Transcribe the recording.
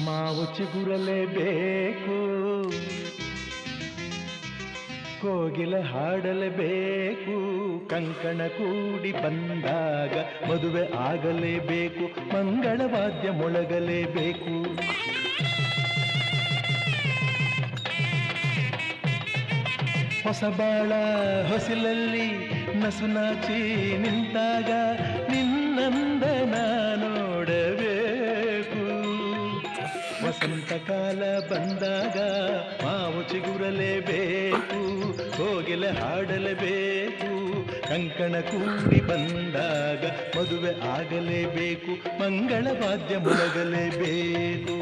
ಮಾವು ಚಿಗುರಲೇಬೇಕು, ಕೋಗಿಲೆ ಹಾಡಲೇಬೇಕು, ಕಂಕಣ ಕೂಡಿ ಬಂದಾಗ ಮದುವೆ ಆಗಲೇಬೇಕು, ಮಂಗಳವಾದ್ಯ ಮೊಳಗಲೇಬೇಕು. ಹೊಸಬಾಳ ಹೊಸಿಲಲ್ಲಿ ನಸುನಾಚಿ ನಿಂತಾಗ ನಿನ್ನಂದನ ನೋಡಬೇಕು. ವಸಂತ ಕಾಲ ಬಂದಾಗ ಮಾವು ಚಿಗುರಲೇಬೇಕು, ಕೋಗಿಲೆ ಹಾಡಲೇಬೇಕು, ಕಂಕಣ ಕೂಡಿ ಬಂದಾಗ ಮದುವೆ ಆಗಲೇಬೇಕು, ಮಂಗಳವಾದ್ಯ ಮೊಳಗಲೇಬೇಕು.